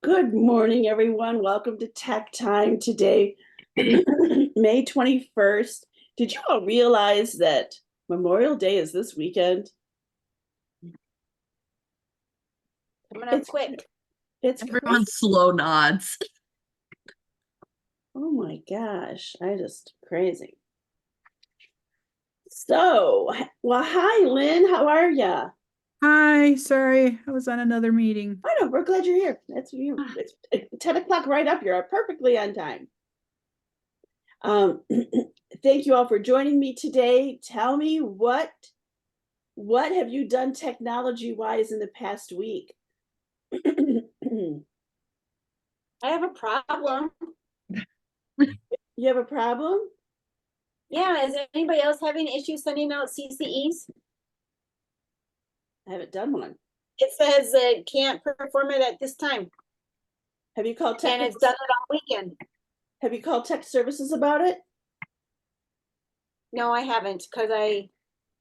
Good morning, everyone. Welcome to Tech Time today, May 21st. Did you all realize that Memorial Day is this weekend? Coming up It's quick. It's Everyone crazy. slow nods. Oh my gosh, I just crazy. So, well, hi, Lynn. How are ya? Hi, sorry, I was on another meeting. I know, we're glad you're here. That's you. It's 10 o'clock right up. You're perfectly on time. Thank you all for joining me today. Tell me what have you done technology-wise in the past week? You I have a problem. have a problem? Yeah, is anybody else having issues sending out CCEs? I haven't done one. It says it can't perform it at this time, Have you called tech? and it's done it all weekend. Have you called tech services about it? No, I haven't, because I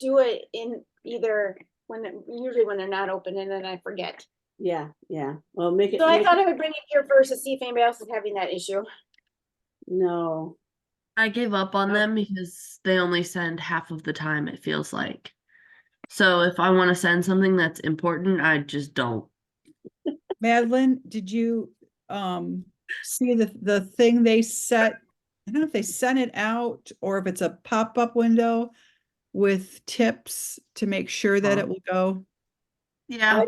do it in either usually when they're not open, and then I forget. Yeah. Well, make it. So I thought I would bring it here first to see if anybody else is having that issue. No. I gave up on them because they only send half of the time, it feels like. So if I want to send something that's important, I just don't. Madeline, did you see the thing they set? I don't know if they sent it out or if it's a pop-up window with tips to make sure that it will go. Yeah.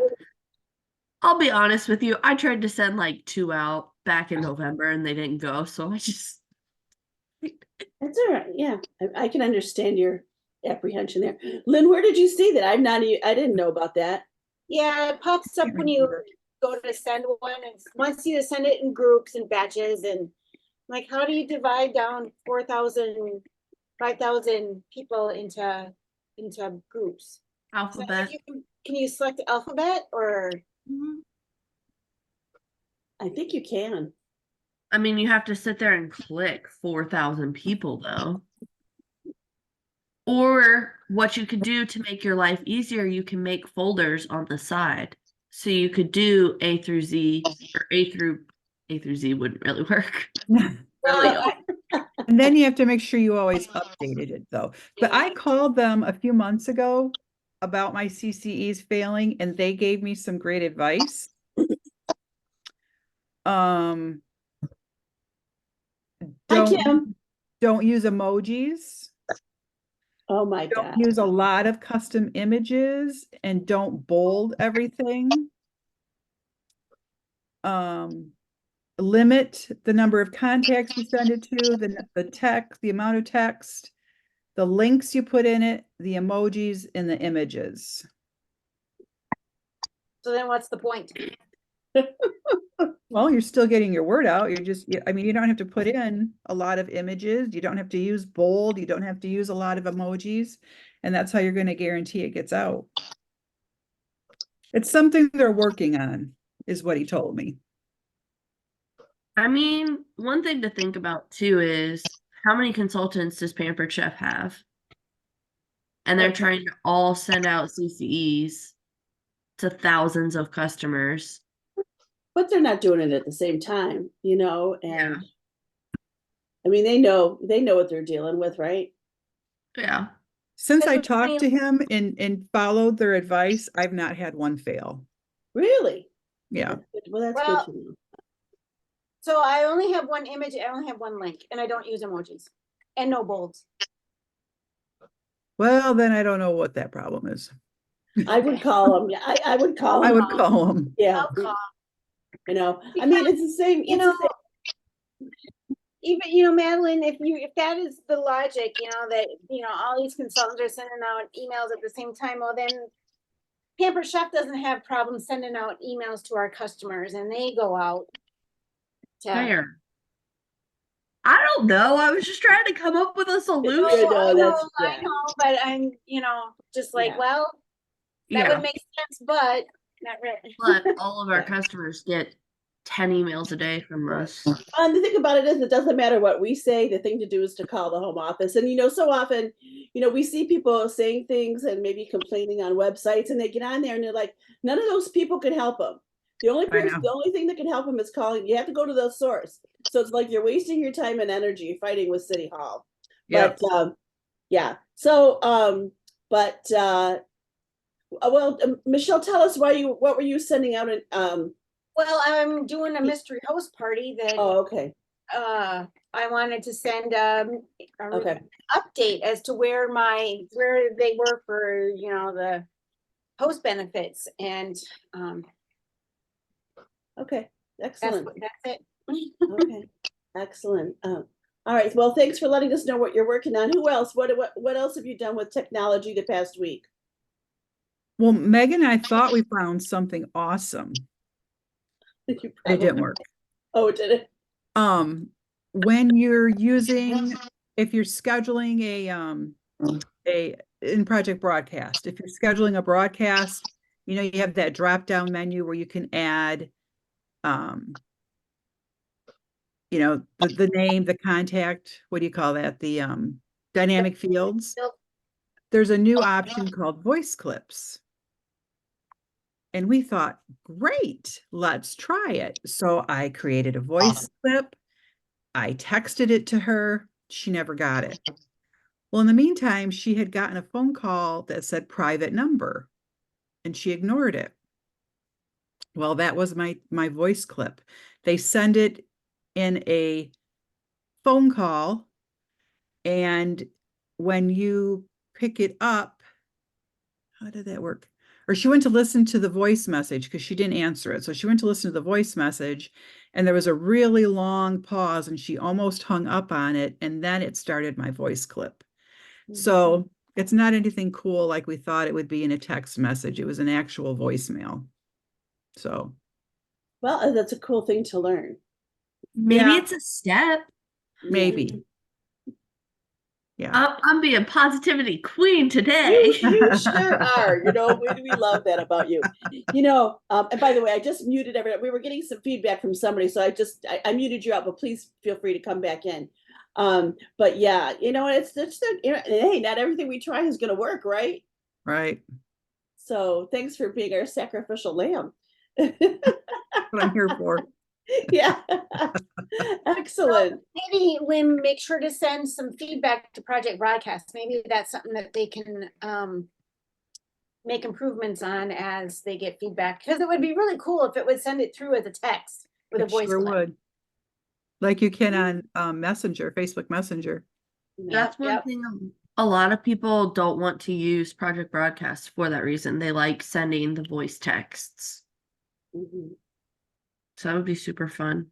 I'll be honest with you. I tried to send like 2 out back in November and they didn't go. So I just That's all right. Yeah, I can understand your apprehension there. Lynn, where did you see that? I didn't know about that. Yeah, it pops up when you go to send one, and it wants you to send it in groups and batches, and like, how do you divide down 4,000, 5,000 people into groups? So alphabet. can you select alphabet or? Mhm. I think you can. I mean, you have to sit there and click 4,000 people though. Or what you could do to make your life easier, you can make folders on the side. So you could do A through Z or A through Z wouldn't really work. Really. And then you have to make sure you always updated it though. But I called them a few months ago about my CCEs failing and they gave me some great advice. Hi, Don't Kim. don't use emojis. Oh my Don't God. use a lot of custom images and don't bold everything. Limit the number of contacts you send it to, the text, the amount of text, the links you put in it, the emojis, and the images. So then what's the point? Well, you're still getting your word out. I mean, you don't have to put in a lot of images. You don't have to use bold. You don't have to use a lot of emojis. And that's how you're going to guarantee it gets out. It's something they're working on, is what he told me. I mean, one thing to think about too is how many consultants does Pampered Chef have? And they're trying to all send out CCEs to thousands of customers. But they're not doing it at the same time, and Yeah. I mean, they know what they're dealing with, right? Yeah. Since I talked to him and followed their advice, I've not had one fail. Really? Yeah. Well, that's Well, good to know. So I only have one image, I only have one link, and I don't use emojis and no bolds. Well, then I don't know what that problem is. I would call them. Yeah, I would call them. I would call them. Yeah. I'll call. I mean, it's the same. Even Madeline, if that is the logic, that all these consultants are sending out emails at the same time, well then Pampered Chef doesn't have problems sending out emails to our customers, and they go out to Fair. I don't know. I was just trying to come up with a solution. No, I know, but I'm just like, Yeah. well, that would make sense, but not really. But all of our customers get 10 emails a day from us. The thing about it is, it doesn't matter what we say. The thing to do is to call the home office. And, so often, we see people saying things and maybe complaining on websites, and they get on there and they're like, none of those people can help them. I know. The only thing that can help them is calling. You have to go to the source. So it's like you're wasting your time and energy fighting with City Hall. Yep. But yeah. So Michelle, tell us what were you sending out in Well, I'm doing a mystery host party that oh, okay. I wanted to send a Okay. update as to where they were for, you know, the host benefits, and Okay. that's Excellent. it. Okay. Excellent. All right. Well, thanks for letting us know what you're working on. Who else? What else have you done with technology the past week? Well, Megan and I thought we found something awesome. You It probably- didn't work. Oh, it did it? When you're using, if you're scheduling in Project Broadcast, if you're scheduling a broadcast, you know, you have that drop down menu where you can add, you know, the name, the contact, what do you call that? The dynamic fields. Yep. There's a new option called voice clips. And we thought, great, let's try it. So I created a voice clip. I texted it to her. She never got it. Well, in the meantime, she had gotten a phone call that said private number, and she ignored it. Well, that was my voice clip. They send it in a phone call, and when you pick it up, how did that work? Or she went to listen to the voice message because she didn't answer it. So she went to listen to the voice message, and there was a really long pause, and she almost hung up on it, and then it started my voice clip. So it's not anything cool like we thought it would be in a text message. It was an actual voicemail. So Well, that's a cool thing to learn. Maybe Yeah. it's a step. maybe. Yeah. I'm being positivity queen today. You sure are. You know, we love that about you. You know, and by the way, I just muted everyone. We were getting some feedback from somebody, so I muted you out, but please feel free to come back in. But yeah, you know, it's you know, hey, not everything we try is going to work, right? Right. So thanks for being our sacrificial lamb. What I'm here for. Yeah. Excellent. Maybe Lynn, make sure to send some feedback to Project Broadcast. Maybe that's something that they can make improvements on as they get feedback. Because it would be really cool if it would send it through as a text with a It voice sure clip. would. Like you can on Messenger, Facebook Messenger. That's one Yep. thing a lot of people don't want to use Project Broadcast for that reason. They like sending the voice texts. Mhm. So that would be super fun.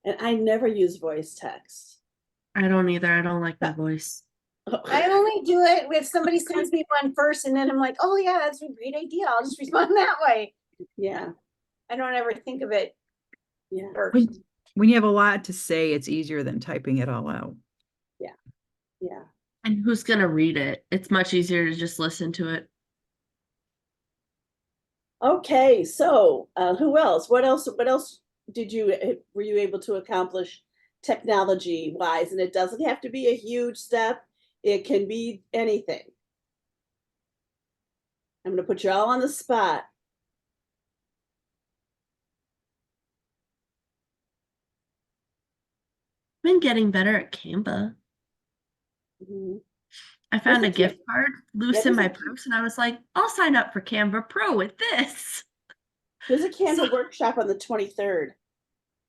And I never use voice text. I don't either. I don't like my voice. I only do it if somebody sends me one first, and then I'm like, oh yeah, that's a great idea. I'll just respond that way. Yeah. I don't ever think of it Yeah. first. When you have a lot to say, it's easier than typing it all out. Yeah. And who's going to read it? It's much easier to just listen to it. Okay, so who else? What else were you able to accomplish technology wise? And it doesn't have to be a huge step. It can be anything. I'm going to put you all on the spot. I've been getting better at Canva. Mhm. I found a There's a gift card loose there's in a my key- purse, and I was like, I'll sign up for Canva Pro with this. There's a Canva So- workshop on the 23rd.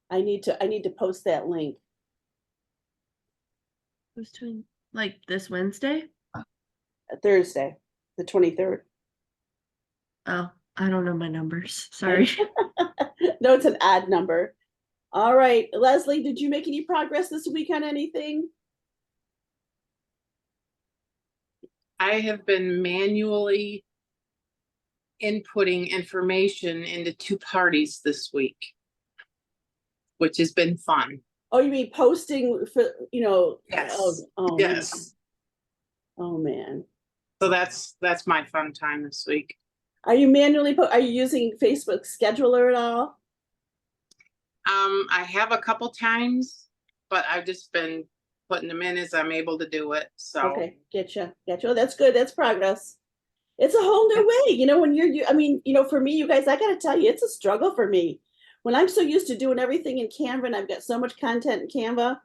I need to post that link. Who's doing like this Wednesday? Thursday, the 23rd. Oh, I don't know my numbers. Sorry. No, it's an odd number. All right, Leslie, did you make any progress this week on anything? I have been manually inputting information into 2 parties this week, which has been fun. Oh, you mean posting for, you know? Yes. Oh, Yes. Oh, man. So that's my fun time this week. Are you are you using Facebook Scheduler at all? I have a couple times, but I've just been putting them in as I'm able to do it. So Okay, getcha. Oh, that's good. That's progress. It's a whole new way, when I mean, for me, you guys, I gotta tell you, it's a struggle for me. When I'm so used to doing everything in Canva and I've got so much content in Canva,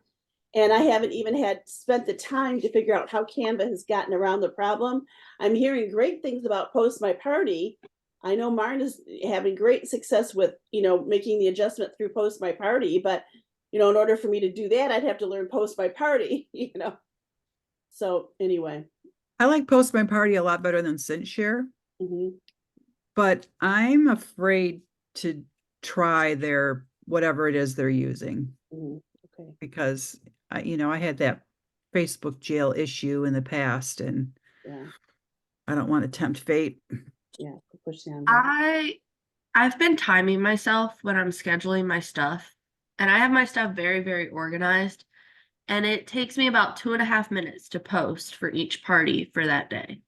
and I haven't even had spent the time to figure out how Canva has gotten around the problem. I'm hearing great things about Post My Party. I know Martin is having great success with, making the adjustment through Post My Party, but in order for me to do that, I'd have to learn Post My Party, So anyway. I like Post My Party a lot better than ScentShare, Mhm. but I'm afraid to try their whatever it is they're using Mhm. Okay. because I had that Facebook jail issue in the past and Yeah. I don't want to tempt fate. Yeah. Push down. I've been timing myself when I'm scheduling my stuff, and I have my stuff very, very organized, and it takes me about 2.5 minutes to post for each party for that day.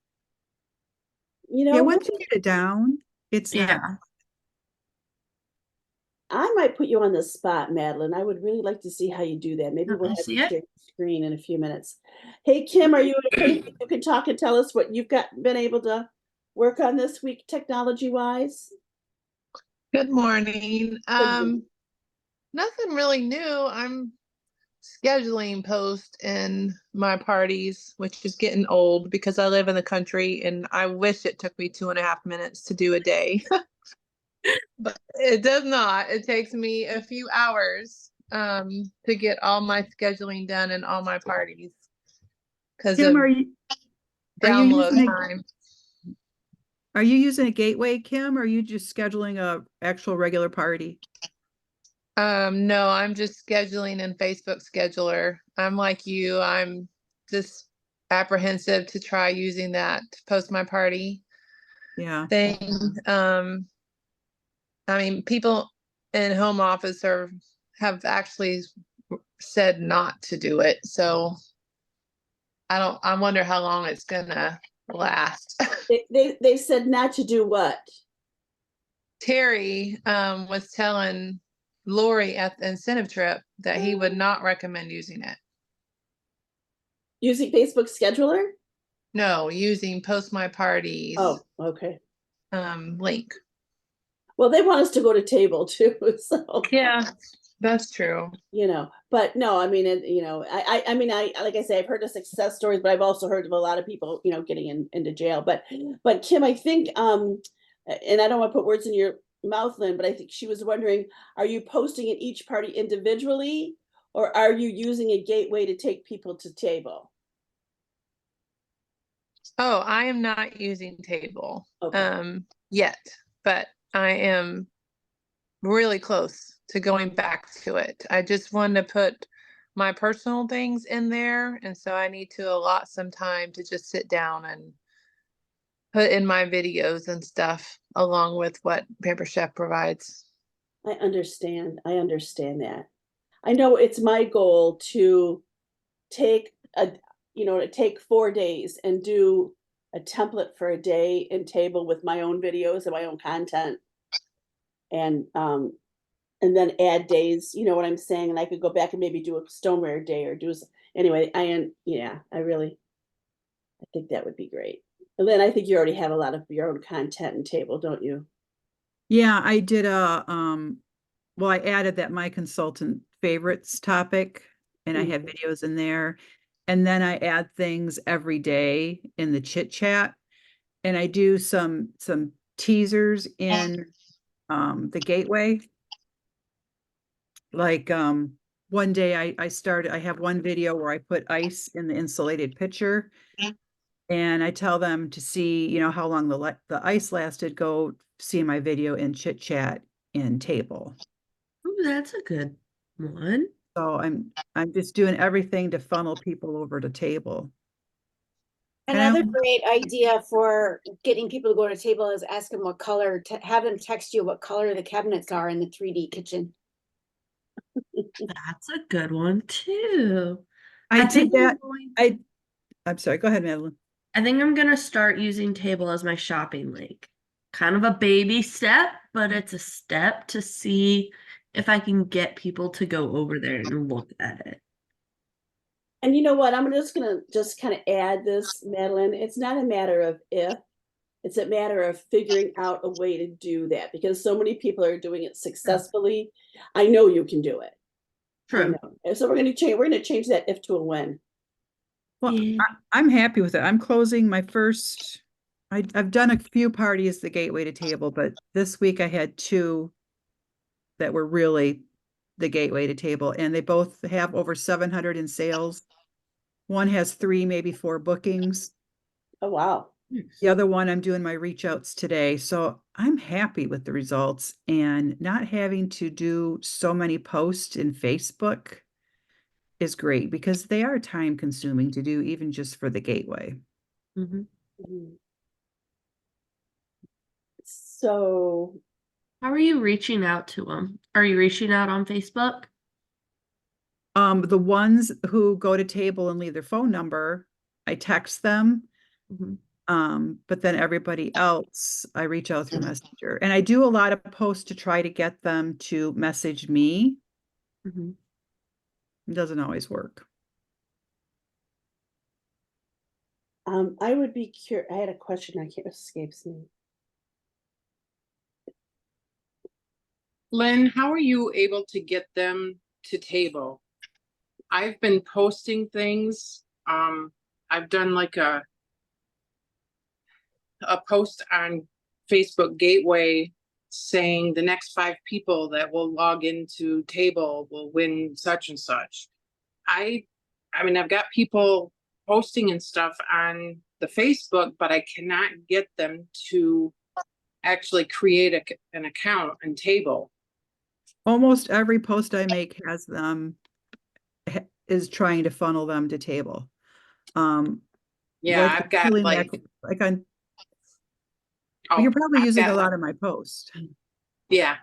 Yeah, once you get it down, it's not. Yeah. I might put you on the spot, Madeline. I would really like to see how you do that. Maybe Let we'll me have see you it. share your screen in a few minutes. Hey, Kim, are you okay? You can talk and tell us what you've been able to work on this week, technology wise. Good morning. Nothing really new. I'm scheduling posts in my parties, which is getting old because I live in the country and I wish it took me 2.5 minutes to do a day. But it does not. It takes me a few hours to get all my scheduling done in all my parties because Kim, of are you download time. are you using a gateway, Kim, or are you just scheduling a actual regular party? No, I'm just scheduling in Facebook Scheduler. I'm like you. I'm just apprehensive to try using that to post my party Yeah. thing. I mean, people in home office have actually said not to do it. So I wonder how long it's gonna last. They said not to do what? Terry was telling Lori at the incentive trip that he would not recommend using it. Using Facebook scheduler? No, using Post My Parties Oh, okay. link. Well, they want us to go to table too, so. Yeah, that's true. But no, I mean, I mean, like I say, I've heard of success stories, but I've also heard of a lot of people, getting into jail. But Kim, I think, and I don't want to put words in your mouth, Lynn, but I think she was wondering, are you posting at each party individually, or are you using a gateway to take people to table? Oh, I am not using Table Okay. yet, but I am really close to going back to it. I just want to put my personal things in there, and so I need to allot some time to just sit down and put in my videos and stuff along with what Pamper Chef provides. I understand. I understand that. I know it's my goal to take to take 4 days and do a template for a day in table with my own videos and my own content. And then add days, you know what I'm saying? And I could go back and maybe do a stoneware day or anyway, I think that would be great. And then I think you already have a lot of your own content in table, don't you? Yeah, I did well, I added that my consultant favorites topic and I have videos in there. And then I add things every day in the chit chat. And I do some teasers in the gateway. Like one day I have one video where I put ice in the insulated pitcher. And I tell them to see, how long the ice lasted, go see my video in chit chat in table. Ooh, that's a good one. So I'm just doing everything to funnel people over to table. Another great idea for getting people to go to table is ask them what color, to have them text you what color the cabinets are in the 3D kitchen. That's a good one too. I did think that. I'm sorry, go ahead, Madeline. I think I'm gonna start using Table as my shopping link. Kind of a baby step, but it's a step to see if I can get people to go over there and look at it. And you know what? I'm just gonna kind of add this, Madeline. It's not a matter of if, It's a matter of figuring out a way to do that because so many people are doing it successfully. I know you can do it. I True. know. And so we're gonna change that if to a when. Well, Yeah. I'm happy with it. I'm closing my first, I've done a few parties, the gateway to table, but this week I had two that were really the gateway to table, and they both have over 700 in sales. One has 3, maybe 4 bookings. Oh, wow. The other one, I'm doing my reach outs today. So I'm happy with the results and not having to do so many posts in Facebook is great because they are time consuming to do even just for the gateway. Mhm. Mhm. So, How are you reaching out to them? Are you reaching out on Facebook? The ones who go to table and leave their phone number, I text them. Mhm. But then everybody else, I reach out through Messenger. And I do a lot of posts to try to get them to message me. Mhm. It doesn't always work. I would be curious. I had a question. I can't, it escapes me. Lynn, how are you able to get them to table? I've been posting things. I've done like a post on Facebook Gateway saying the next 5 people that will log into table will win such and such. I mean, I've got people posting and stuff on the Facebook, but I cannot get them to actually create an account and table. Almost every post I make has them is trying to funnel them to table. Yeah, Like I've got Chili like, Mac, like on, oh, you're probably I've using got a like- lot of my posts. yeah.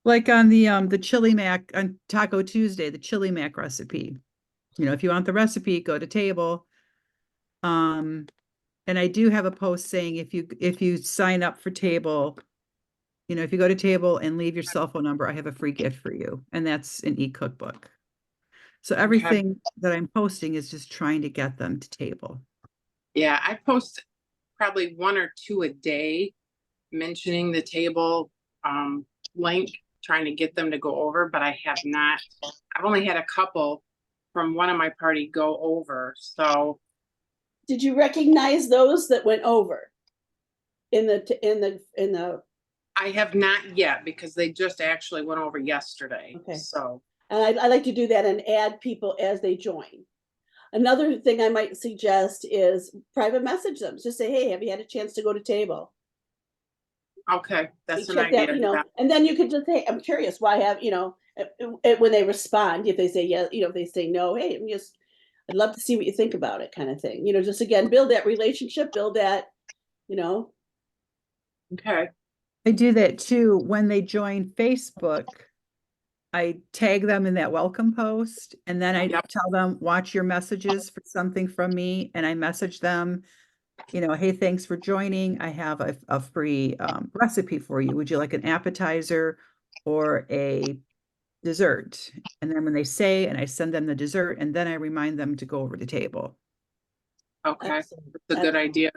Like on the Chili Mac on Taco Tuesday, the Chili Mac recipe. You know, if you want the recipe, go to table. And I do have a post saying if you sign up for table, you know, if you go to table and leave your cell phone number, I have a free gift for you. And that's an e-cookbook. So everything that I'm posting is just trying to get them to table. Yeah, I post probably 1 or 2 a day mentioning the table link, trying to get them to go over, but I have not. I've only had a couple from one of my party go over. So Did you recognize those that went over in the, I have not yet because they just actually went over yesterday. Okay. So and I like to do that and add people as they join. Another thing I might suggest is private message them. Just say, hey, have you had a chance to go to table? okay, that's an Check that, idea. you know, Yeah. and then you could just say, I'm curious, why have, you know, when they respond, if they say yes, you know, if they say no, hey, I'd love to see what you think about it, kind of thing. You know, just again, build that relationship, build that, you know. Okay. I do that too. When they join Facebook, I tag them in that welcome post and then I Yep. tell them, watch your messages for something from me. And I message them, you know, hey, thanks for joining. I have a free recipe for you. Would you like an appetizer or a dessert? And then when they say, and I send them the dessert, and then I remind them to go over to table. Okay. Excellent. That's a good Excellent. idea.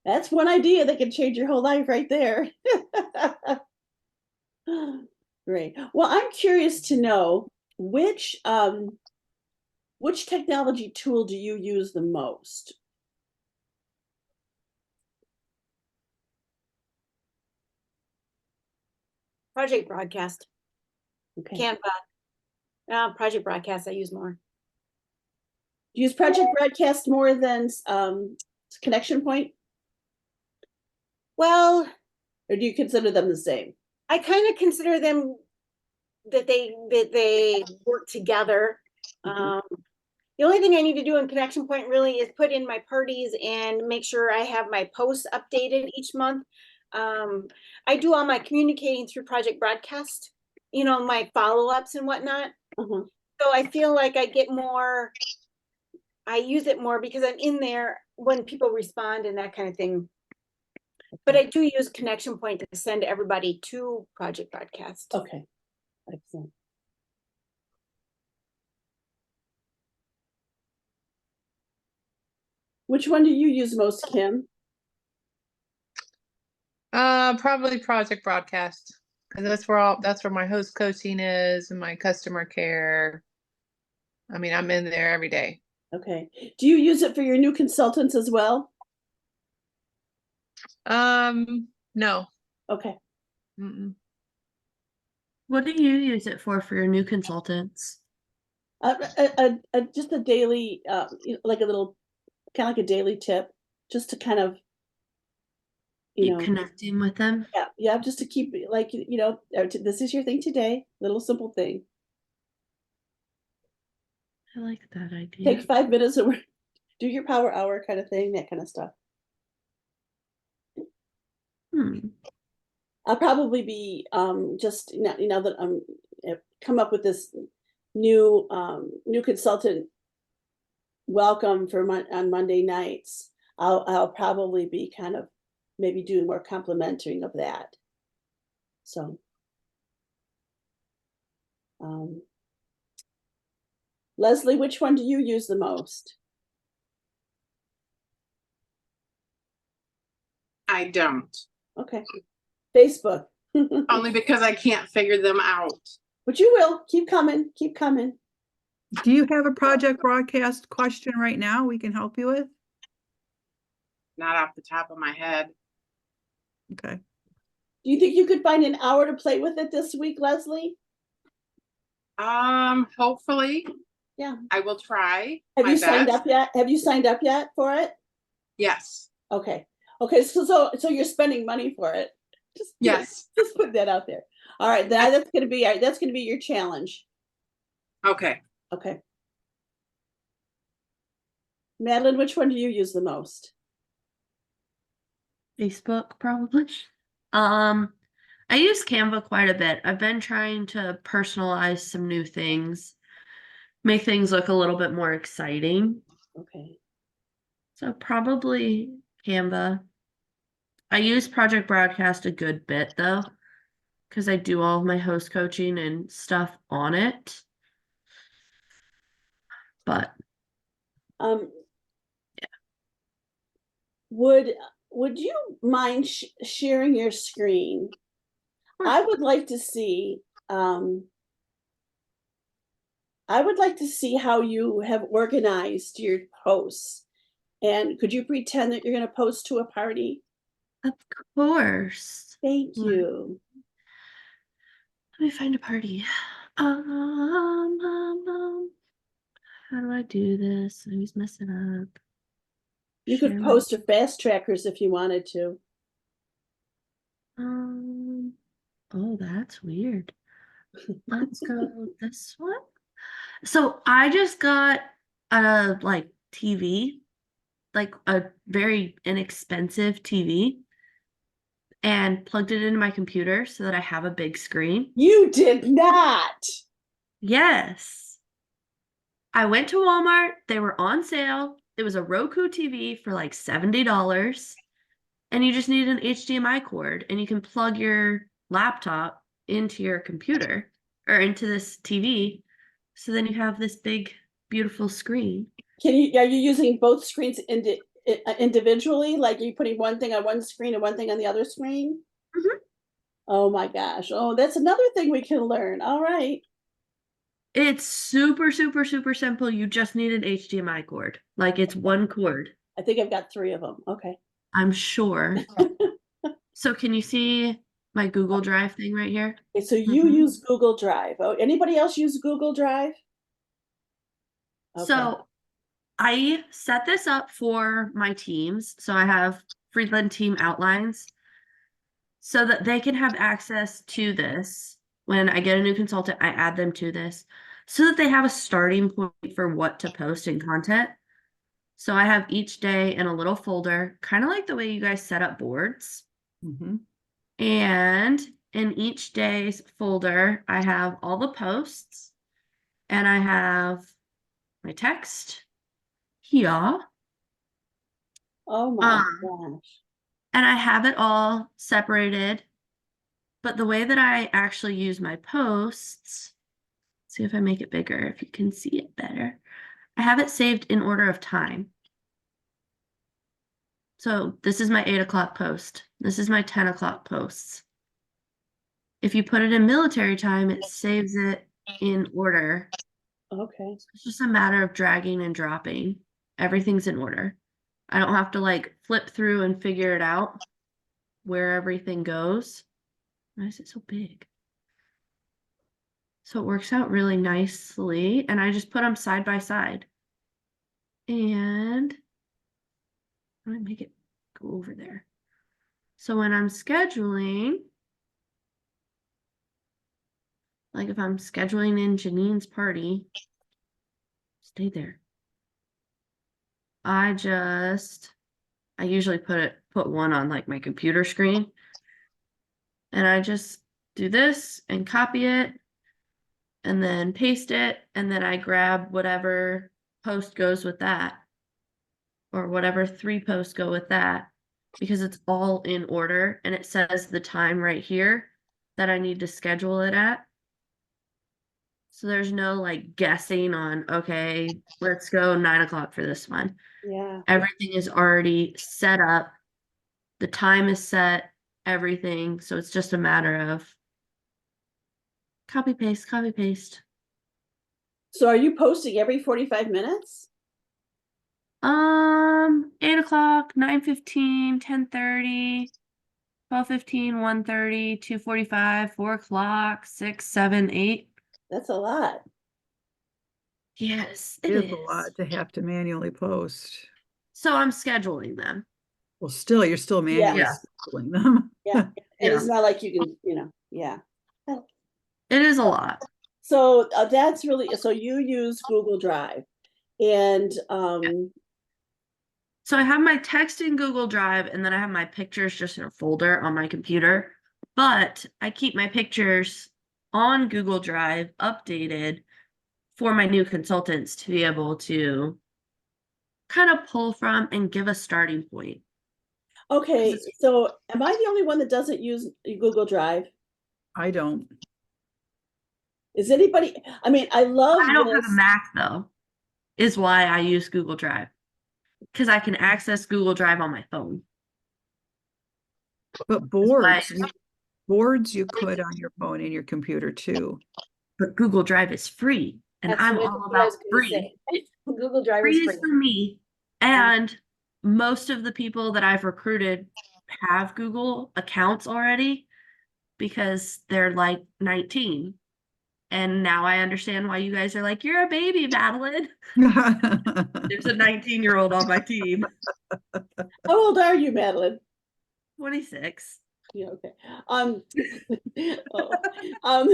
That's one idea that can change your whole life right there. Great. Well, I'm curious to know which technology tool do you use the most? Project Broadcast, Okay. Canva. Project Broadcast I use more. Do you use Project Broadcast more than Connection Point, Well, or do you consider them the same? I kind of consider them that they work together. Mhm. The only thing I need to do in Connection Point really is put in my parties and make sure I have my posts updated each month. I do all my communicating through Project Broadcast, you know, my follow-ups and whatnot. Uh-huh. So I feel like I use it more because I'm in there when people respond and that kind of thing. But I do use Connection Point to send everybody to Project Broadcast. Okay. Excellent. Which one do you use most, Kim? Probably Project Broadcast. Cause that's where my host coaching is and my customer care. I mean, I'm in there every day. Okay. Do you use it for your new consultants as well? No. Okay. Mm-mm. What do you use it for your new consultants? Just a daily, like a little, kind of like a daily tip, just to kind of, Keep connecting with them. yeah, just to keep like, this is your thing today, little simple thing. I like that idea. Take 5 minutes and do your power hour kind of thing, that kind of stuff. I'll probably be just now that I'm come up with this new consultant welcome for on Monday nights. I'll probably be kind of maybe doing more complimenting of that. So Leslie, which one do you use the most? I don't, Okay. Facebook. only because I can't figure them out. But you will. Keep coming. Keep coming. Do you have a Project Broadcast question right now we can help you with? Not off the top of my head. Okay. Do you think you could find an hour to play with it this week, Leslie? Hopefully. Yeah. I will try. Have my you signed best. up yet? Have you signed up yet for it? Yes. Okay. Okay. So you're spending money for it. Yes. Just put that out there. All right. That's gonna be your challenge. Okay. Okay. Madeline, which one do you use the most? Facebook, probably. I use Canva quite a bit. I've been trying to personalize some new things, make things look a little bit more exciting. Okay. So probably Canva. I use Project Broadcast a good bit though, because I do all of my host coaching and stuff on it. But Yeah. Would you mind sharing your screen? I would like to see how you have organized your posts. And could you pretend that you're going to post to a party? of course. Thank you. Let me find a party. How do I do this? I always mess it up. You Share could my- post to Fast Trackers if you wanted to. Oh, that's weird. Let's go this one. So I just got a like TV, like a very inexpensive TV, and plugged it into my computer so that I have a big screen. You did not. Yes. I went to Walmart. They were on sale. It was a Roku TV for like $70. And you just need an HDMI cord and you can plug your laptop into your computer or into this TV. So then you have this big, beautiful screen. Are you using both screens individually? Like, are you putting one thing on one screen and one thing on the other screen? Mhm. Oh my gosh. Oh, that's another thing we can learn. All right. It's super, super, super simple. You just need an HDMI cord. Like it's one cord, I think I've got 3 of them. Okay. I'm sure. So can you see my Google Drive thing right here? Okay, so you Mhm. use Google Drive. Oh, anybody else use Google Drive? Okay. So I set this up for my teams. So I have Friedland team outlines so that they can have access to this. When I get a new consultant, I add them to this so that they have a starting point for what to post in content. So I have each day in a little folder, kind of like the way you guys set up boards. Mhm. And in each day's folder, I have all the posts and I have my text here. Oh my Um, gosh. And I have it all separated. But the way that I actually use my posts, see if I make it bigger, if you can see it better. I have it saved in order of time. So this is my 8 o'clock post. This is my 10 o'clock posts. If you put it in military time, it saves it in order. Okay. It's just a matter of dragging and dropping. Everything's in order. I don't have to like flip through and figure it out where everything goes. Why is it so big? So it works out really nicely, and I just put them side by side. And I'm gonna make it go over there. So when I'm scheduling, like if I'm scheduling in Janine's party, stay there. I usually put one on like my computer screen. And I just do this and copy it and then paste it. And then I grab whatever post goes with that, or whatever 3 posts go with that, because it's all in order and it says the time right here that I need to schedule it at. So there's no like guessing on, okay, let's go 9 o'clock for this one. Yeah. Everything is already set up. The time is set, everything. So it's just a matter of copy, paste, copy, paste. So are you posting every 45 minutes? 8 o'clock, 9:15, 10:30, 12:15, 1:30, 2:45, 4 o'clock, 6, 7, 8. That's a lot. Yes, It it is a is. lot to have to manually post. So I'm scheduling them. Well, still, you're still manually Yeah. scheduling them. Yeah. And Yeah. it's not like you can, yeah. It is a lot. So that's really, so you use Google Drive and, So I have my text in Google Drive, and then I have my pictures just in a folder on my computer. But I keep my pictures on Google Drive updated for my new consultants to be able to kind of pull from and give a starting point. okay, so am I the only one that doesn't use Google Drive? I don't. Is anybody, I mean, I love I don't have a this. Mac though, is why I use Google Drive. Because I can access Google Drive on my phone. But why- boards you could on your phone and your computer too. But Google Drive is free. And That's I'm what all I about was gonna free. say. Google Drive Free is is free. for me. And most of the people that I've recruited have Google accounts already because they're like 19. And now I understand why you guys are like, you're a baby, Madeline. There's a 19-year-old on my team. How old are you, Madeline? 26. Yeah, okay. Oh, um,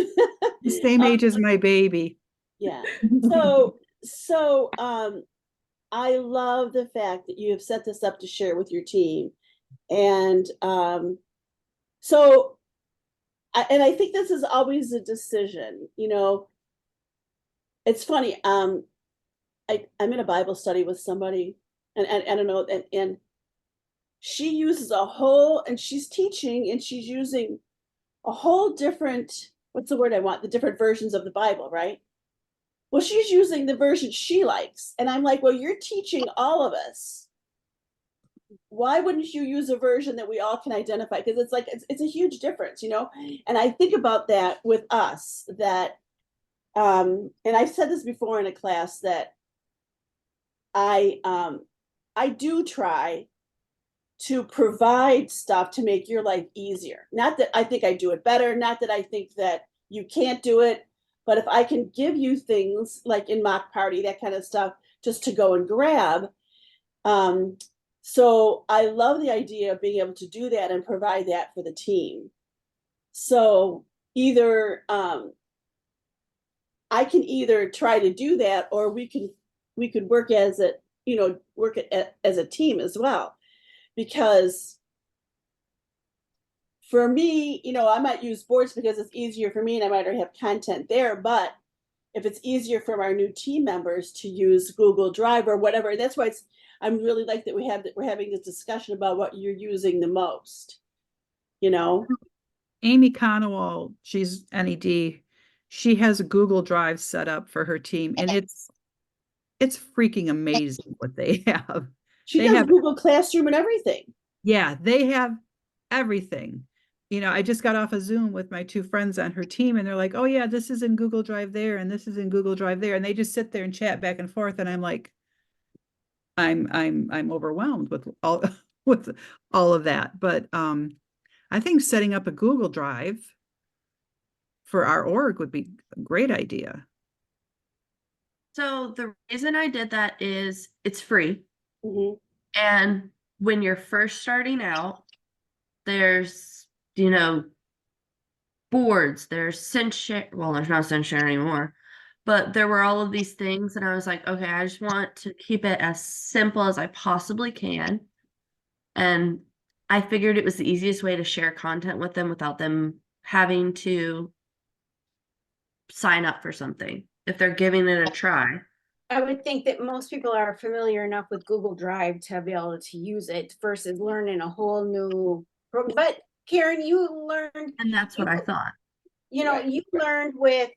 The same age as my baby. yeah. So, I love the fact that you have set this up to share with your team. And, so, and I think this is always a decision, it's funny. I'm in a Bible study with somebody and I don't know, and she uses and she's teaching and she's using a whole different, what's the word I want? The different versions of the Bible, right? Well, she's using the version she likes. And I'm like, well, you're teaching all of us. Why wouldn't you use a version that we all can identify? Because it's like, it's a huge difference, And I think about that with us, that, and I've said this before in a class, that I do try to provide stuff to make your life easier. Not that I think I do it better, not that I think that you can't do it, but if I can give you things like in Mock Party, that kind of stuff, just to go and grab. So I love the idea of being able to do that and provide that for the team. So either I can either try to do that, or we could work as a team as well. Because for me, I might use boards because it's easier for me and I might already have content there. But if it's easier for our new team members to use Google Drive or whatever, and that's why I'm really like that we're having this discussion about what you're using the most. Amy Conowall, she's NED. She has a Google Drive set up for her team, and it's freaking amazing what they have. She They does have- Google Classroom and everything. Yeah, they have everything. You know, I just got off a Zoom with my two friends on her team and they're like, oh yeah, this is in Google Drive there and this is in Google Drive there. And they just sit there and chat back and forth. And I'm like, I'm overwhelmed with all with all of that. But I think setting up a Google Drive for our org would be a great idea. So the reason I did that is it's free. Mhm. And when you're first starting out, there's, boards, there's SendShare. Well, there's not SendShare anymore, but there were all of these things. And I was like, okay, I just want to keep it as simple as I possibly can. And I figured it was the easiest way to share content with them without them having to sign up for something if they're giving it a try. I would think that most people are familiar enough with Google Drive to be able to use it versus learning a whole new program. But Karen, you learned, And that's what I thought. Right. you learned with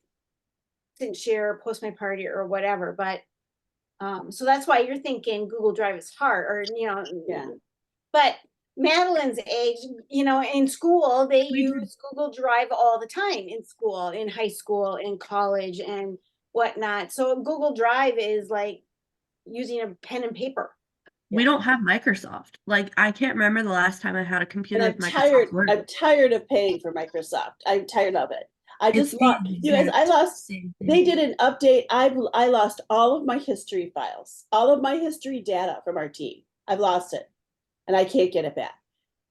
Share, Post My Party or whatever, but so that's why you're thinking Google Drive is hard or, Yeah. But Madeline's age, in school, they We do. use Google Drive all the time in school, in high school, in college and whatnot. So Google Drive is like using a pen and paper. We Yeah. don't have Microsoft. Like, I can't remember the last time I had a And computer I'm with Microsoft tired, Word. I'm tired of paying for Microsoft. I'm tired of it. I It's just the lost, you guys, I exact lost, same they thing. did an update. I lost all of my history files, all of my history data from our team. I've lost it and I can't get it back.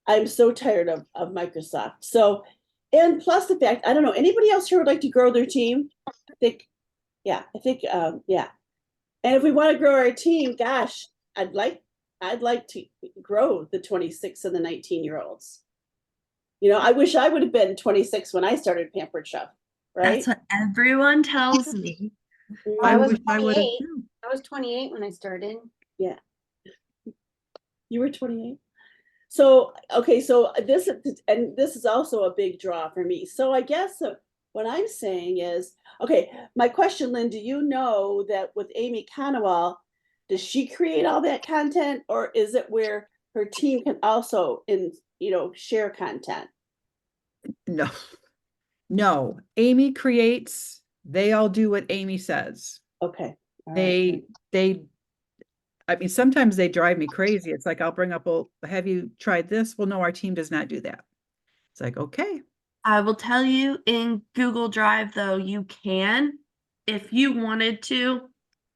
I'm so tired of Microsoft. So, and plus the fact, I don't know, anybody else here would like to grow their team? I think, yeah. And if we want to grow our team, gosh, I'd like to grow the 26 and the 19-year-olds. I wish I would have been 26 when I started Pampered Chef, right? That's what everyone tells me. I was wish I would have 28. too. I was 28 when I started. You were 28. So, okay, so this is also a big draw for me. So I guess what I'm saying is, okay, my question, Lynn, do you know that with Amy Conowall, does she create all that content or is it where her team can also share content? No, no. Amy creates, they all do what Amy says. Okay. All right. I mean, sometimes they drive me crazy. It's like, I'll bring up, well, have you tried this? Well, no, our team does not do that. It's like, okay, I will tell you in Google Drive, though, you can, if you wanted to,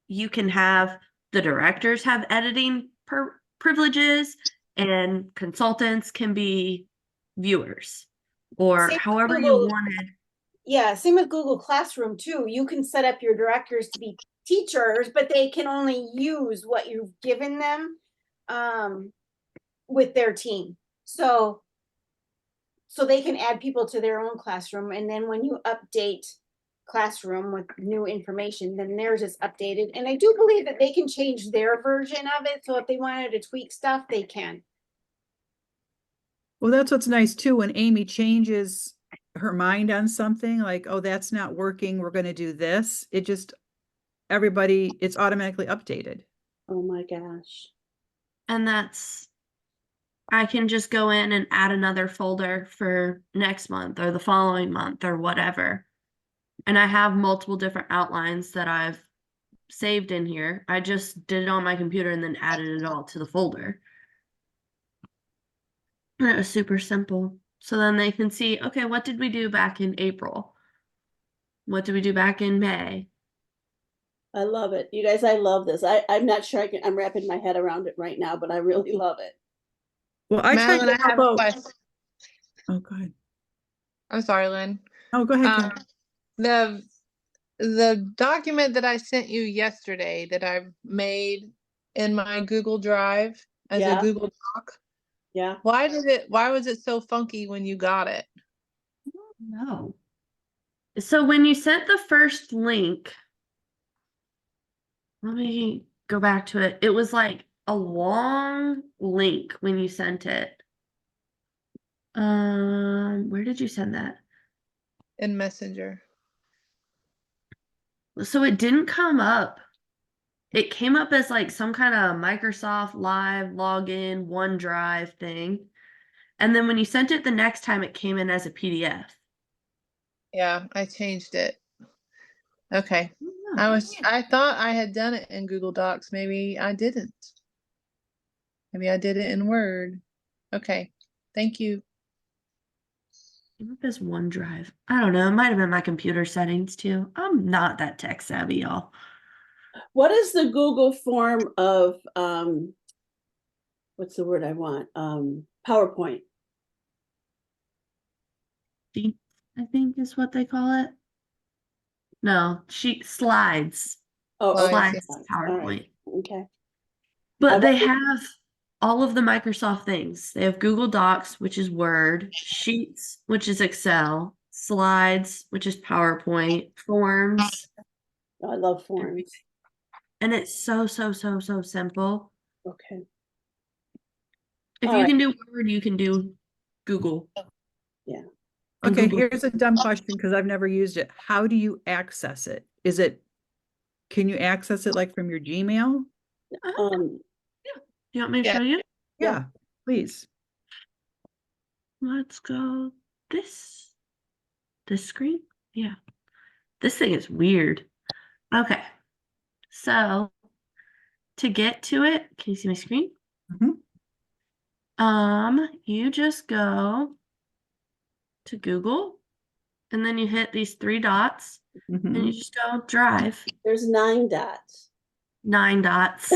you can have the directors have editing privileges and consultants can be viewers or Same with however you Google. wanted. Yeah, same with Google Classroom too. You can set up your directors to be teachers, but they can only use what you've given them with their team. So they can add people to their own classroom. And then when you update Classroom with new information, then theirs is updated. And I do believe that they can change their version of it. So if they wanted to tweak stuff, they can. well, that's what's nice too, when Amy changes her mind on something like, oh, that's not working, we're going to do this. It just, it's automatically updated. Oh my gosh. And I can just go in and add another folder for next month or the following month or whatever. And I have multiple different outlines that I've saved in here. I just did it on my computer and then added it all to the folder. And it was super simple. So then they can see, okay, what did we do back in April? What did we do back in May? I love it. You guys, I love this. I'm not sure I'm wrapping my head around it right now, but I really love it. Well, I tried Madeline, to I have help a out. question. Oh, go ahead. I'm sorry, Lynn. Oh, go ahead. Karen. The document that I sent you yesterday that I've made in my Google Drive as Yeah. a Google Doc, Yeah. why was it so funky when you got it? No. So when you sent the first link, let me go back to it. It was like a long link when you sent it. Where did you send that? In Messenger. So it didn't come up it came up as like some kind of Microsoft Live login OneDrive thing. And then when you sent it the next time, it came in as a PDF. Yeah, I changed it. Okay. Oh, I thought I had done it in Google Docs. Maybe I didn't. Maybe I did it in Word. Okay. Thank you. came up as OneDrive. I don't know. It might have been my computer settings too. I'm not that tech savvy, y'all. What is the Google form of, what's the word I want? PowerPoint. Sheets, I think is what they call it. No, slides. Oh, okay. Slides, Slides All right. PowerPoint. Okay. But I they wonder- have all of the Microsoft things. They have Google Docs, which is Word, Sheets, which is Excel, Slides, which is PowerPoint, Forms, I love forms. and it's so simple. Okay. If All you right. can do Word, you can do Google. Yeah. And Okay, Google- here's a dumb question because I've never used it. How do you access it? Can you access it like from your Gmail? Um, Do you want me to Yeah. show you? Yeah. Yeah, please. Let's go this screen. Yeah. This thing is weird. Okay. So to get to it, can you see my screen? Mhm. You just go to Google and then you hit these 3 dots and you Mhm. just go Drive. there's 9 dots. 9 dots.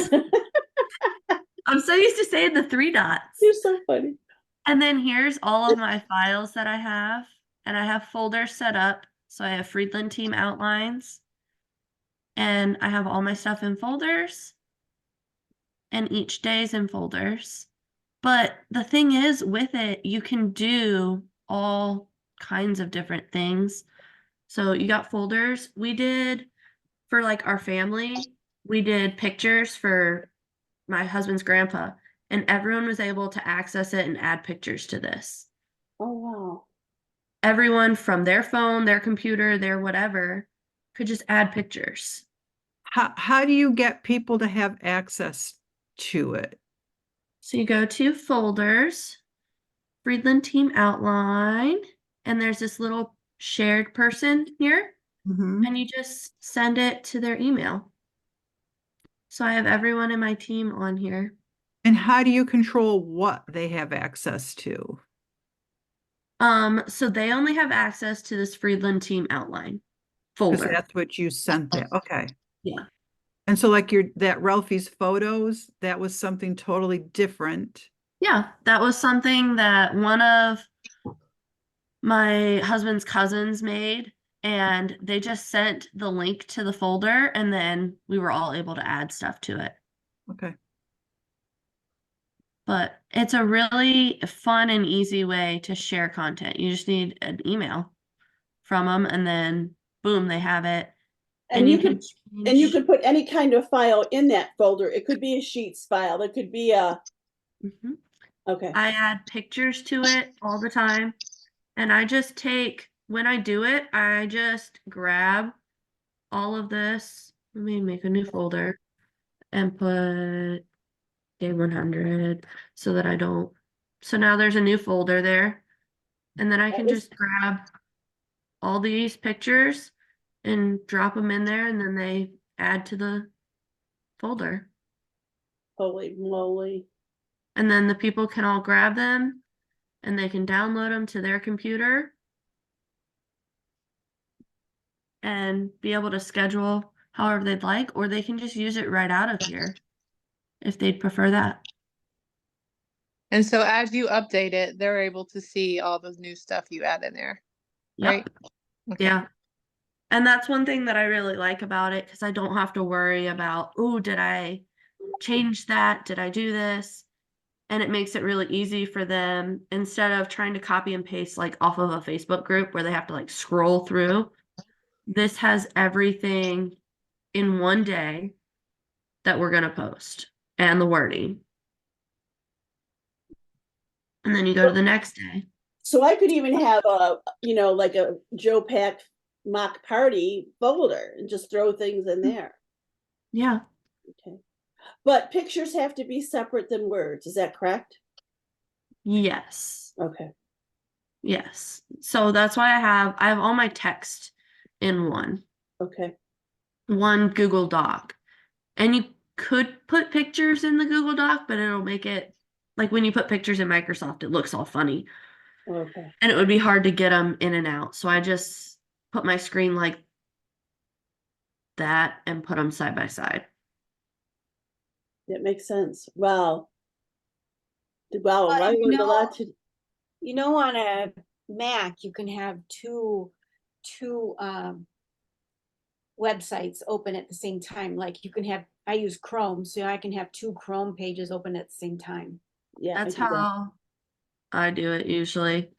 I'm so used to saying the 3 dots. You're so funny. And then here's all of my files that I have. And I have folders set up. So I have Friedland Team outlines. And I have all my stuff in folders. And each day is in folders. But the thing is, with it, you can do all kinds of different things. So you got folders. We did for like our family, we did pictures for my husband's grandpa, and everyone was able to access it and add pictures to this. Oh, wow. Everyone from their phone, their computer, their whatever could just add pictures. How do you get people to have access to it? So you go to folders, Friedland Team outline, and there's this little shared person here, Mhm. and you just send it to their email. So I have everyone in my team on here. And how do you control what they have access to? So they only have access to this Friedland Team outline Because folder. that's what you sent them. Okay. Yeah. And so like that Ralphie's photos, that was something totally different. Yeah, that was something that one of my husband's cousins made, and they just sent the link to the folder, and then we were all able to add stuff to it. Okay. But it's a really fun and easy way to share content. You just need an email from them, and then boom, they have it. And you can could put any kind of file in that folder. It could be a Sheets file. It could be a, Mhm. okay. I add pictures to it all the time. And I just take, when I do it, I just grab all of this. Let me make a new folder and put day 100 so that I don't. So now there's a new folder there. And then I That can is- just grab all these pictures and drop them in there, and then they add to the folder. Holy moly. And then the people can all grab them and they can download them to their computer and be able to schedule however they'd like, or they can just use it right out of here if they'd prefer that. And so as you update it, they're able to see all the new stuff you add in there, Yep. right? Okay. Yeah. And that's one thing that I really like about it, because I don't have to worry about, oh, did I change that? Did I do this? And it makes it really easy for them, instead of trying to copy and paste like off of a Facebook group where they have to like scroll through. This has everything in one day that we're going to post and the wording. And then you go to the next day. So I could even have a, like a Joe Pack mock party folder and just throw things in there. Yeah. Okay. But pictures have to be separate than words, is that correct? Yes. Okay, Yes. So that's why I have all my text in okay, one Google Doc. And you could put pictures in the Google Doc, but it'll make it like when you put pictures in Microsoft, it looks all funny. okay. And it would be hard to get them in and out. So I just put my screen like that and put them side by side. That makes sense. Wow. Wow, Well, I and learned a lot to, You know, on a Mac, you can have two websites open at the same time. Like you can have, I use Chrome, so I can have two Chrome pages open at the same time. yeah. I That's do that. how I do it usually.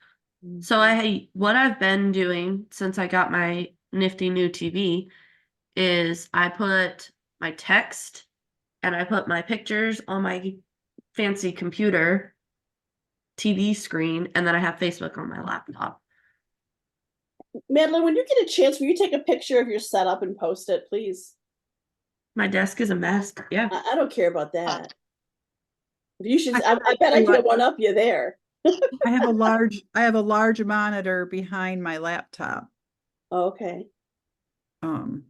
So Mhm. what I've been doing since I got my nifty new TV is I put my text and I put my pictures on my fancy computer TV screen, and then I have Facebook on my laptop. Madeline, when you get a chance, will you take a picture of your setup and post it, please? My desk is a mess, but yeah. I don't care about that. You should, I I bet I tell you can one up you there. I have a large monitor behind my laptop. Okay. Um,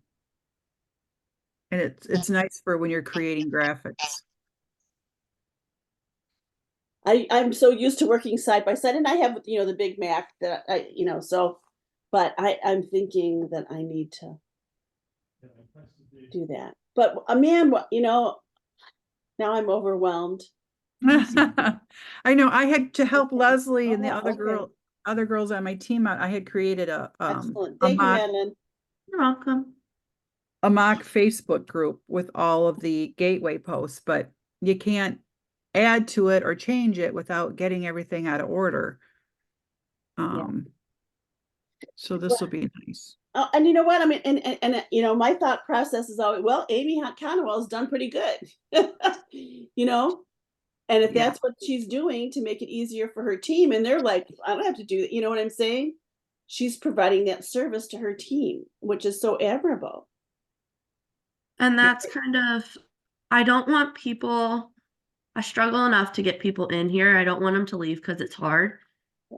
and it's nice for when you're creating graphics. I'm so used to working side by side, and I have, the Big Mac that so, but I'm thinking that I need to do that. But man, now I'm overwhelmed. I know I had to help Okay. Leslie and the Oh, okay. other girls on my team out. I had created Excellent. a Thank you, mock Madeline. You're welcome. Facebook group with all of the gateway posts, but you can't add to it or change it without getting everything out of order. So this will be nice. And you know what? I mean, my thought process is always, well, Amy Conwell has done pretty good. And if Yeah. that's what she's doing to make it easier for her team, and they're like, I don't have to do that. You know what I'm saying? She's providing that service to her team, which is so admirable. And that's kind of, I don't want people, I struggle enough to get people in here. I don't want them to leave because it's hard.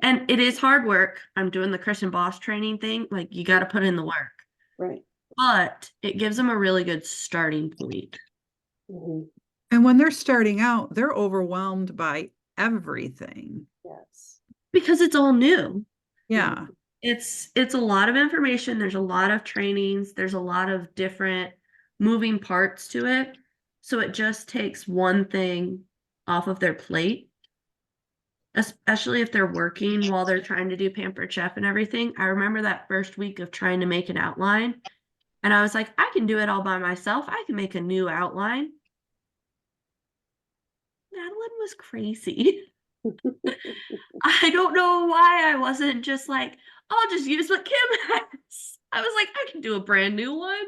And it is hard work. I'm doing the Christian Boss training thing. Like, you got to put in the work. Right. But it gives them a really good starting point. Mhm. And when they're starting out, they're overwhelmed by everything. Yes. Because it's all new. Yeah. It's a lot of information. There's a lot of trainings. There's a lot of different moving parts to it. So it just takes one thing off of their plate, especially if they're working while they're trying to do Pampered Chef and everything. I remember that first week of trying to make an outline, and I was like, I can do it all by myself. I can make a new outline. Madeline was crazy. I don't know why I wasn't just like, I'll just use what Kim has. I was like, I can do a brand new one.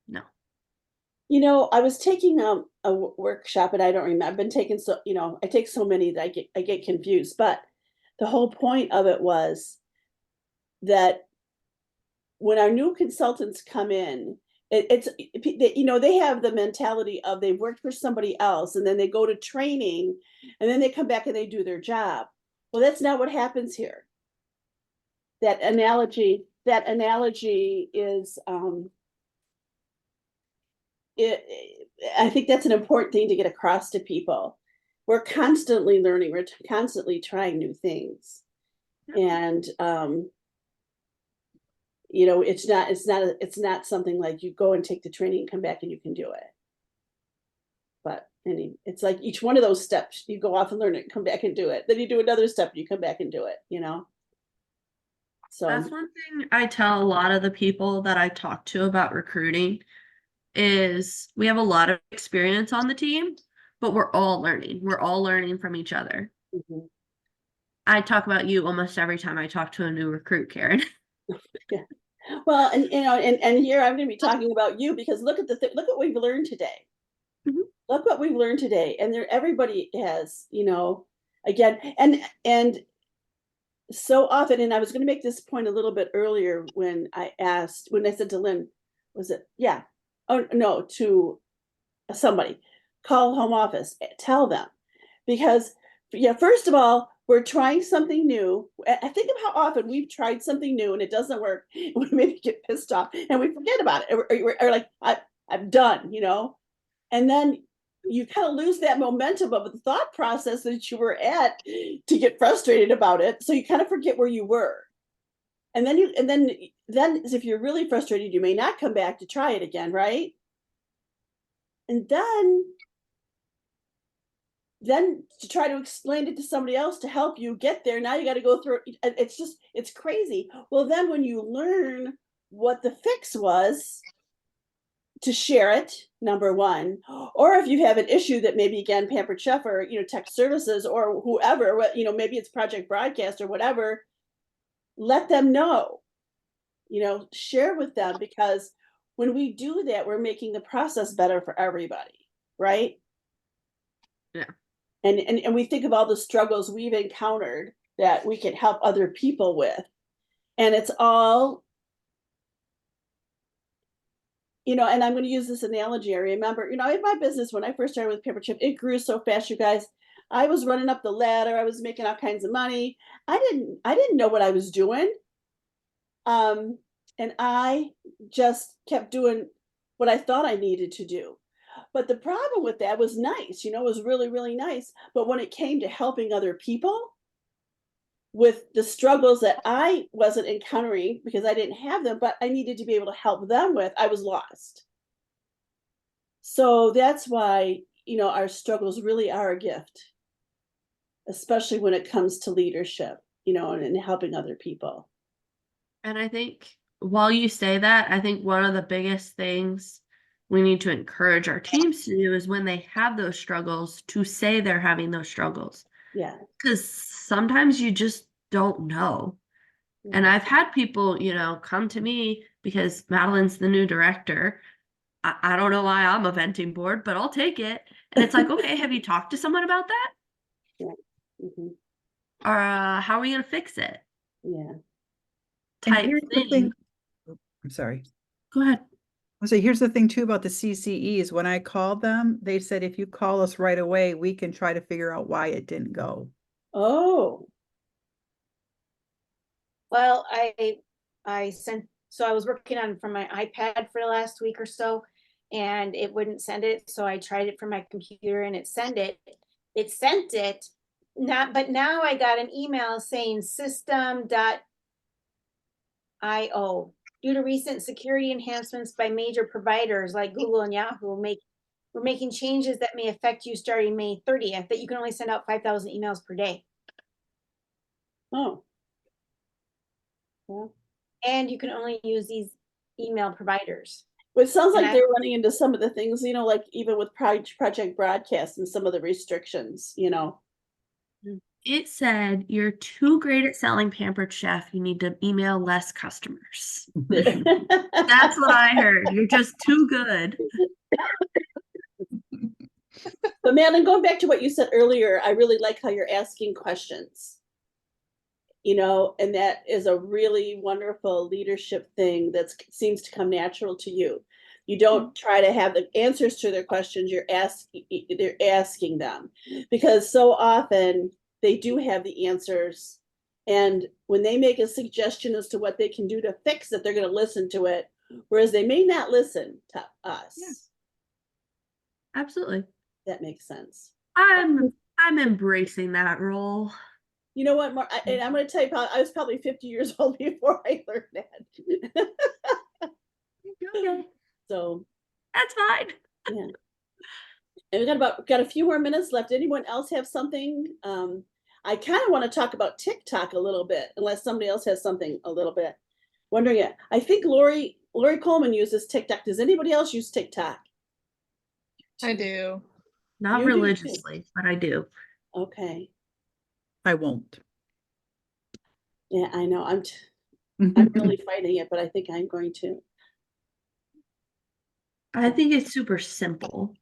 No. I was taking a workshop, and I don't remember. I've been taking I take so many that I get confused. But the whole point of it was that when our new consultants come in, they have the mentality of they've worked for somebody else, and then they go to training, and then they come back and they do their job. Well, that's not what happens here. That analogy is I think that's an important thing to get across to people. We're constantly learning. We're constantly trying new things, and it's not something like you go and take the training and come back and you can do it. But it's like each one of those steps, you go off and learn it, come back and do it. Then you do another step, and you come back and do it. So That's one thing I tell a lot of the people that I talk to about recruiting is we have a lot of experience on the team, but we're all learning. We're all learning from each other. mhm. I talk about you almost every time I talk to a new recruit, Karen. Yeah. Well, and here I'm going to be talking about you because look at what we've learned today. Mhm. Look what we've learned today, and everybody has, again, and so often. And I was going to make this point a little bit earlier when I said to Lynn, was it? Yeah. Oh no, to somebody, call home office, tell them. Because, yeah, first of all, we're trying something new. I think of how often we've tried something new and it doesn't work. We maybe get pissed off and we forget about it. Or like, I'm done, you know? And then you kind of lose that momentum of the thought process that you were at to get frustrated about it. So you kind of forget where you were. And then if you're really frustrated, you may not come back to try it again, right? And then to try to explain it to somebody else to help you get there, now you got to go through it's crazy. Well, then when you learn what the fix was, to share it, number one, or if you have an issue that maybe, again, Pampered Chef or, you know, tech services or whoever, you know, maybe it's Project Broadcast or whatever, let them know, you know, share with them, because when we do that, we're making the process better for everybody, right? Yeah. And we think of all the struggles we've encountered that we can help other people with. And it's all, you know, and I'm going to use this analogy. I remember, you know, in my business, when I first started with Pampered Chef, it grew so fast, you guys. I was running up the ladder. I was making all kinds of money. I didn't know what I was doing. And I just kept doing what I thought I needed to do. But the problem with that was nice, you know, it was really, really nice. But when it came to helping other people with the struggles that I wasn't encountering because I didn't have them, but I needed to be able to help them with, I was lost. So that's why, you know, our struggles really are a gift, especially when it comes to leadership, you know, and helping other people. And I think while you say that, I think one of the biggest things we need to encourage our teams to do is when they have those struggles, to say they're having those struggles. Yeah. Because sometimes you just don't know. And I've had people, you know, come to me because Madeline's the new director. I don't know why I'm a venting board, but I'll take it. And it's like, okay, have you talked to someone about that? Yeah. Mm-hmm. Or how are we going to fix it? Yeah. And Type here's the thing. thing. I'm sorry. Go ahead. So here's the thing too about the CCEs. When I called them, they said, if you call us right away, we can try to figure out why it didn't go. Oh. Well, I was working on from my iPad for the last week or so, and it wouldn't send it. So I tried it from my computer and it sent it. It sent it. But now I got an email saying system.io. Due to recent security enhancements by major providers like Google and Yahoo, we're making changes that may affect you starting May 30th, that you can only send out 5,000 emails per day. Oh. Well, And you can only use these email providers. but it sounds And like they're running into some of the things, you know, like even with Project Broadcast and some of the restrictions, you know. It said, you're too great at selling Pampered Chef. You need to email less customers. That's what I heard. You're just too good. But Madeline, going back to what you said earlier, I really like how you're asking questions. You know, and that is a really wonderful leadership thing that seems to come natural to you. You don't try to have the answers to their questions. They're asking them, because so often they do have the answers. And when they make a suggestion as to what they can do to fix it, they're going to listen to it, whereas they may not listen to us. Yeah. Absolutely. That makes sense. I'm embracing that role. You know what, Mark? And I'm going to tell you, I was probably 50 years old before I learned that. Okay. So That's fine. yeah. And we got a few more minutes left. Anyone else have something? I kind of want to talk about TikTok a little bit, unless somebody else has something a little bit. Wondering it. I think Lori Coleman uses TikTok. Does anybody else use TikTok? I do. Not You do too. religiously, but I do. Okay. I won't. Yeah, I know. I'm really fighting it, but I think I'm going to. I think it's super simple.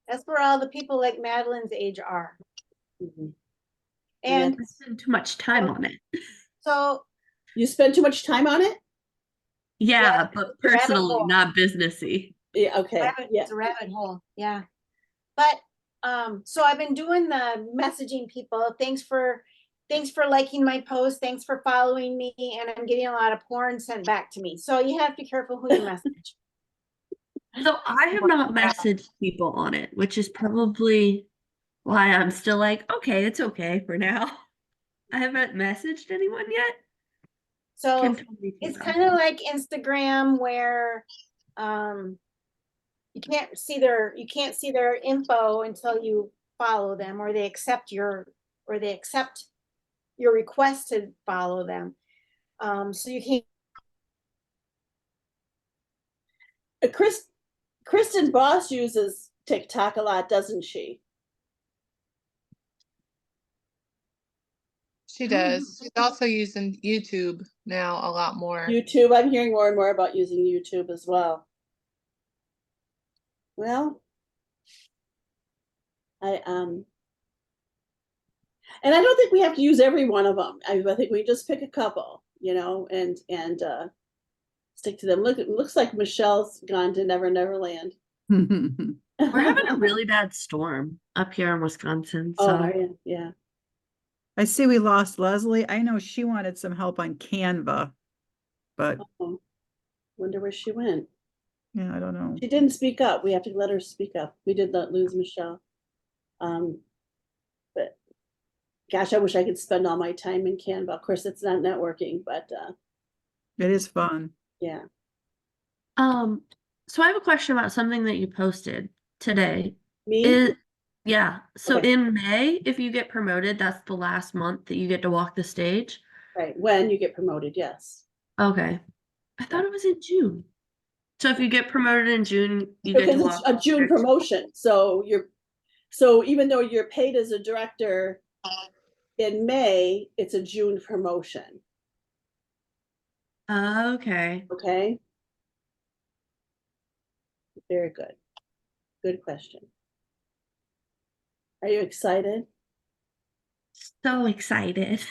That's where all the people like Madeline's age are. Mhm. And I spend too much time on it. so You spend too much time on it? Yeah, Yeah, but rabbit personally, hole. not businessy. Yeah. Okay. Yeah. it's a rabbit hole. Yeah. But, so I've been doing the messaging people, thanks for liking my post, thanks for following me, and I'm getting a lot of porn sent back to me. So you have to be careful who you message. So I have not messaged people on it, which is probably why I'm still like, okay, it's okay for now. I haven't messaged anyone yet. So Can totally do it's that. kind of like Instagram where, you can't see their info until you follow them, or they accept your request to follow them. So you can't. Kristen Boss uses TikTok a lot, doesn't she? She does. She's also using YouTube now a lot more. YouTube, I'm hearing more and more about using YouTube as well. Well, and I don't think we have to use every one of them. I think we just pick a couple, and stick to them. Look, it looks like Michelle's gone to Never Never Land. We're having a really bad storm up here in Wisconsin. Oh, So are you? Yeah. I see we lost Leslie. I know she wanted some help on Canva, but Oh, wonder where she went. yeah, I don't know. She didn't speak up. We have to let her speak up. We did not lose Michelle. But gosh, I wish I could spend all my time in Canva. Of course, it's not networking, but It is fun. yeah. so I have a question about something that you posted today. Me? Yeah. So Okay. in May, if you get promoted, that's the last month that you get to walk the stage. Right. When you get promoted, yes. Okay. I thought it was in June. So if you get promoted in June, you get Because to it's walk. a June promotion. So even though you're paid as a director in May, it's a June promotion. Okay. Okay. Very good. Good question. Are you excited? So excited.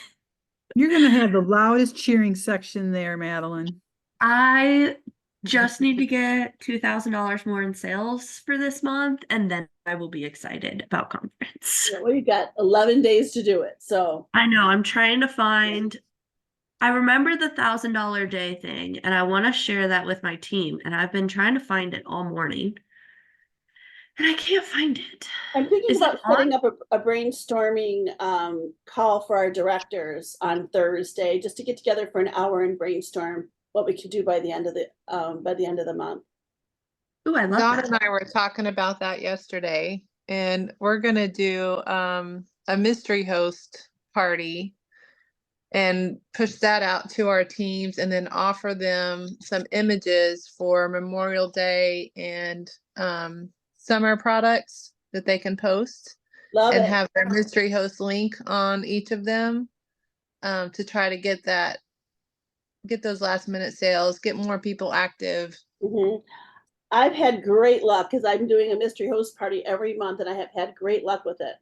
You're gonna have the loudest cheering section there, Madeline. I just need to get $2,000 more in sales for this month, and then I will be excited about conference. Yeah, well, you got 11 days to do it. So I know, I'm trying to find, I remember the $1,000 day thing, and I want to share that with my team, and I've been trying to find it all morning, and I can't find it. I'm thinking Is it about setting on? up a brainstorming call for our directors on Thursday, just to get together for an hour and brainstorm what we could do by the end of the month. Ooh, I love Dawn that. and I were talking about that yesterday, and we're gonna do a mystery host party and push that out to our teams, and then offer them some images for Memorial Day and summer products that they can post, Love and it. have their mystery host link on each of them, to try to get those last minute sales, get more people active. Mhm. I've had great luck because I'm doing a mystery host party every month, and I have had great luck with it.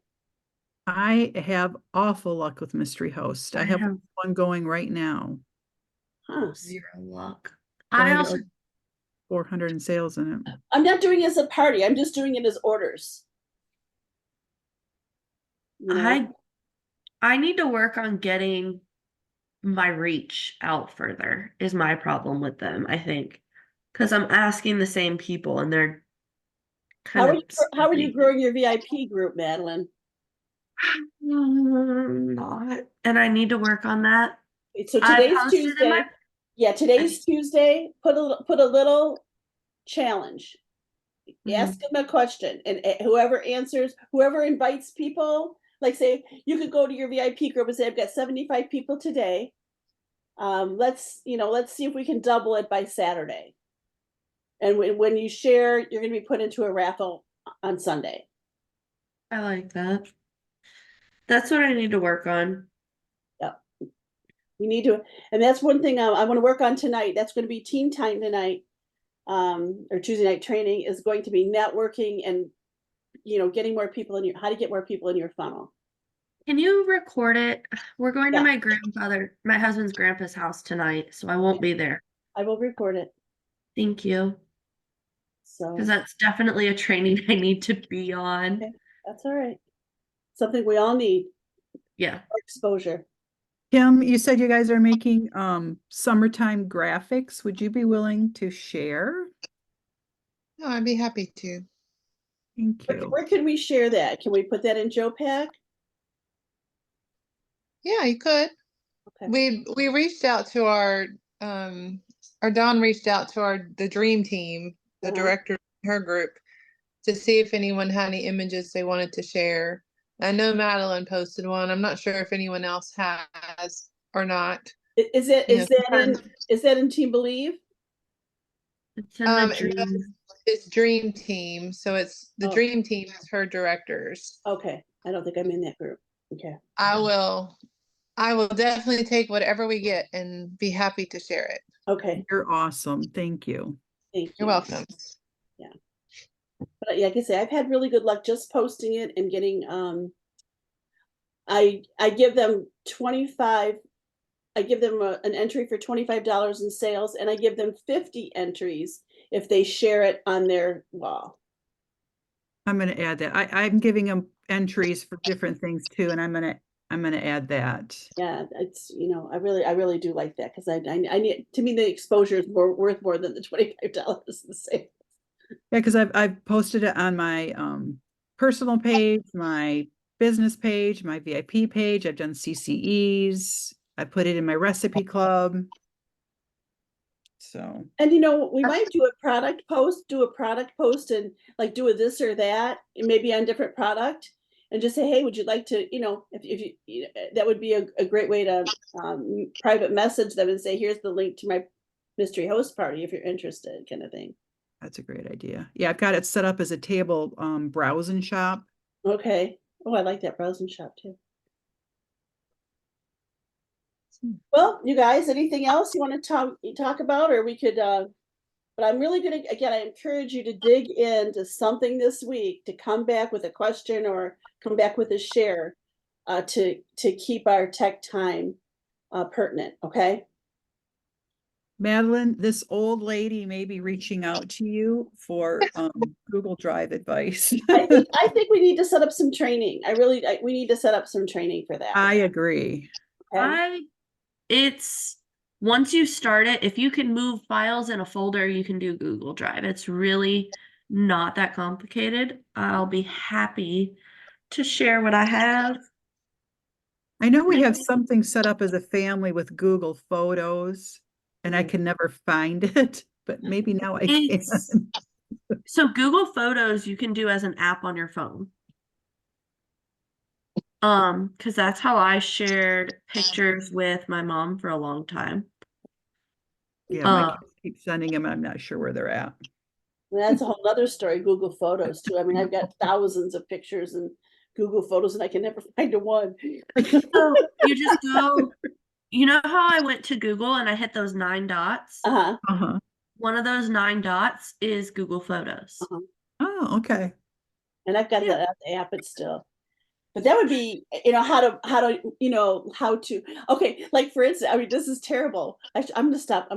I have awful luck with Mystery Host. I I have have one going right now. Huh. zero luck. I I got also, like 400 in sales in it. I'm not doing it as a party. I'm just doing it as orders. I need to work on getting my reach out further is my problem with them, I think. Because I'm asking the same people and they're How kind are of you growing your VIP group, Madeline? not. And I need to work on that. So I today's posted in my Tuesday. Yeah, today's Tuesday. Put a little challenge. Ask them a question, and whoever answers, whoever invites people, like say you could go to your VIP group and say, I've got 75 people today. Let's see if we can double it by Saturday. And when you share, you're going to be put into a raffle on Sunday. I like that. That's what I need to work on. We need to, and that's one thing I want to work on tonight. That's going to be team time tonight. Or Tuesday night training is going to be networking and getting more people in how to get more people in your funnel. Can you record it? We're going to Yeah. my husband's grandpa's house tonight, so I won't be there. I will record it. Thank you. So Because that's definitely a training I need to be on. Okay. that's all right. Something we all need, Yeah. exposure. Kim, you said you guys are making summertime graphics. Would you be willing to share? No, I'd be happy to. Thank Where, you. where can we share that? Can we put that in Joe Pack? Yeah, you could. Okay. We reached out to our Dawn reached out to the dream team, the Uh-huh. director of her group, to see if anyone had any images they wanted to share. I know Madeline posted one. I'm not sure if anyone else has or not. Is it You know, is that in Team Believe? It's in the no, dream. it's Dream Team. So it's the Oh. Dream Team is her directors. Okay, I don't think I'm in that group. Okay. I will definitely take whatever we get and be happy to share it. Okay, You're awesome. Thank you. thank you. You're welcome. But yeah, like I say, I've had really good luck just posting it and getting I give them 25, I give them an entry for $25 in sales, and I give them 50 entries if they share it on their wall. I'm gonna add that. I'm giving them entries for different things too, and I'm gonna add that. Yeah, it's, I really do like that, because I need, to me, the exposure is worth more than the $25 in sales. Yeah, because I've posted it on my personal page, my business page, my VIP page. I've done CCEs. I put it in my recipe club. So And we might do a product post and like do a this or that, and maybe on different product, and just say, hey, would you like to, if you, that would be a great way to private message them and say, here's the link to my mystery host party if you're interested, kind of thing. that's a great idea. Yeah, I've got it set up as a table browse and shop. Okay. Oh, I like that browsing shop too. Well, you guys, anything else you want to talk about, or we could, but I'm really gonna, again, I encourage you to dig into something this week, to come back with a question or come back with a share, to keep our tech time pertinent, okay? Madeline, this old lady may be reaching out to you for Google Drive advice. I think we need to set up some training. We need to set up some training for that. I agree. Okay? It's once you start it, if you can move files in a folder, you can do Google Drive. It's really not that complicated. I'll be happy to share what I have. I know we have something set up as a family with Google Photos, and I can never find it, but maybe now I can. So Google Photos you can do as an app on your phone. Because that's how I shared pictures with my mom for a long time. Yeah, my kids keep sending them, and I'm not sure where they're at. Well, that's a whole other story, Google Photos too. I mean, I've got thousands of pictures in Google Photos and I can never find a one. So you just go, you know how I went to Google and I hit those 9 dots? Uh-huh. Uh-huh. One of those 9 dots is Google Photos. Oh, okay. And I've got the app, it's still. But that would be, how to, okay, like for instance, I mean, this is terrible. I'm gonna stop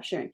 sharing.